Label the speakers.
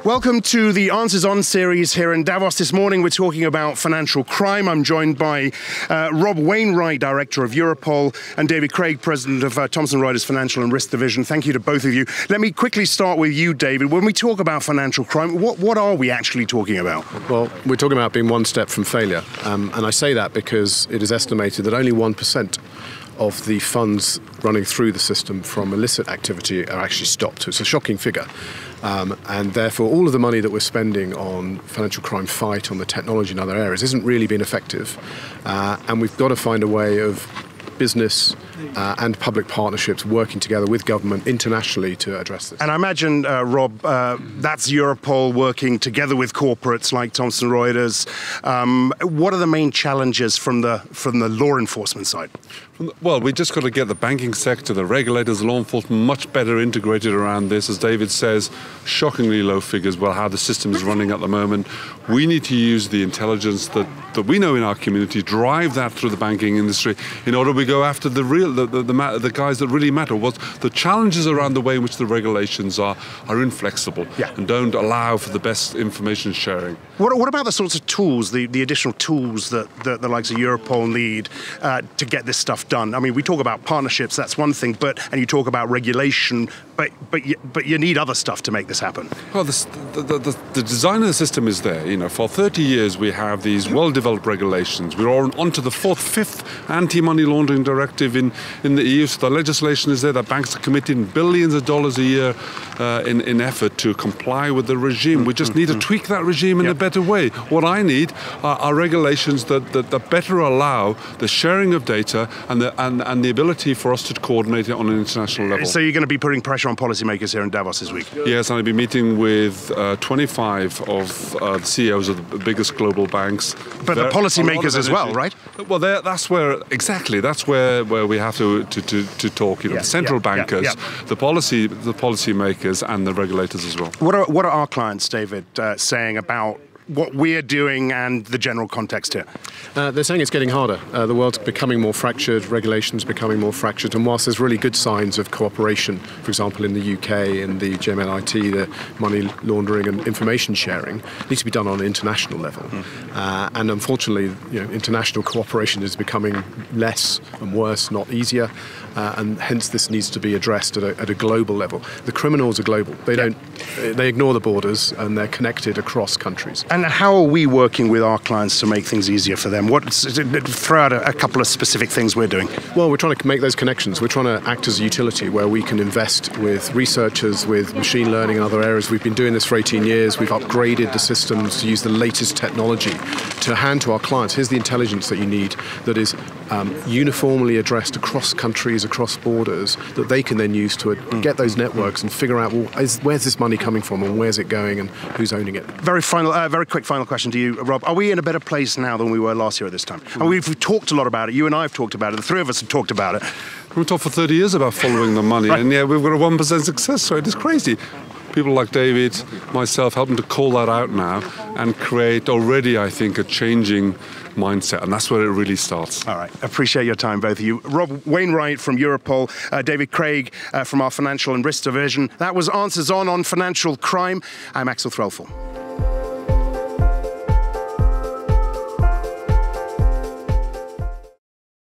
Speaker 1: Welcome to the Answers On series here in Davos. This morning we're talking about financial crime. I'm joined by Rob Wainwright, Director of Europol, and David Craig, President of Thomson Reuters Financial and Risk Division. Thank you to both of you. Let me quickly start with you, David. When we talk about financial crime, what are we actually talking about?
Speaker 2: Well, we're talking about being one step from failure. And I say that because it is estimated that only 1% of the funds running through the system from illicit activity are actually stopped. It's a shocking figure. And therefore, all of the money that we're spending on financial crime fight, on the technology and other areas, isn't really being effective. And we've got to find a way of business and public partnerships working together with government internationally to address this.
Speaker 1: And I imagine, Rob, that's Europol working together with corporates like Thomson Reuters. What are the main challenges from the law enforcement side?
Speaker 3: Well, we just got to get the banking sector, the regulators, law enforcement much better integrated around this. As David says, shockingly low figures about how the system is running at the moment. We need to use the intelligence that we know in our community, drive that through the banking industry in order we go after the guys that really matter. The challenges around the way in which the regulations are inflexible and don't allow for the best information sharing.
Speaker 1: What about the sorts of tools, the additional tools that the likes of Europol need to get this stuff done? I mean, we talk about partnerships, that's one thing, and you talk about regulation, but you need other stuff to make this happen.
Speaker 3: Well, the design of the system is there. You know, for 30 years we have these well-developed regulations. We're on to the fifth anti-money laundering directive in the EU. So the legislation is there that banks are committing billions of dollars a year in effort to comply with the regime. We just need to tweak that regime in a better way. What I need are regulations that better allow the sharing of data and the ability for us to coordinate it on an international level.
Speaker 1: So you're going to be putting pressure on policymakers here in Davos this week?
Speaker 3: Yes, and I'll be meeting with 25 of the CEOs of the biggest global banks.
Speaker 1: But the policymakers as well, right?
Speaker 3: Well, that's where we have to talk. You know, the central bankers, the policymakers, and the regulators as well.
Speaker 1: What are our clients, David, saying about what we're doing and the general context here?
Speaker 2: They're saying it's getting harder. The world's becoming more fractured, regulations becoming more fractured, and whilst there's really good signs of cooperation, for example in the UK in the GMLIT, the money laundering and information sharing, needs to be done on an international level. And unfortunately, international cooperation is becoming less and worse, not easier, and hence this needs to be addressed at a global level. The criminals are global. They ignore the borders, and they're connected across countries.
Speaker 1: And how are we working with our clients to make things easier for them? Throw out a couple of specific things we're doing.
Speaker 2: Well, we're trying to make those connections. We're trying to act as a utility where we can invest with researchers, with machine learning and other areas. We've been doing this for 18 years. We've upgraded the systems to use the latest technology to hand to our clients. Here's the intelligence that you need that is uniformly addressed across countries, across borders, that they can then use to get those networks and figure out, where's this money coming from and where's it going and who's owning it.
Speaker 1: Very quick final question to you, Rob. Are we in a better place now than we were last year at this time? And we've talked a lot about it. You and I have talked about it. The three of us have talked about it.
Speaker 3: We've talked for 30 years about following the money, and yet we've got a 1% success rate. It's crazy. People like David, myself, helping to call that out now and create already, I think, a changing mindset, and that's where it really starts.
Speaker 1: All right. Appreciate your time, both of you. Rob Wainwright from Europol, David Craig from our Financial and Risk Division. That was Answers On financial crime. I'm Axel Threlfall.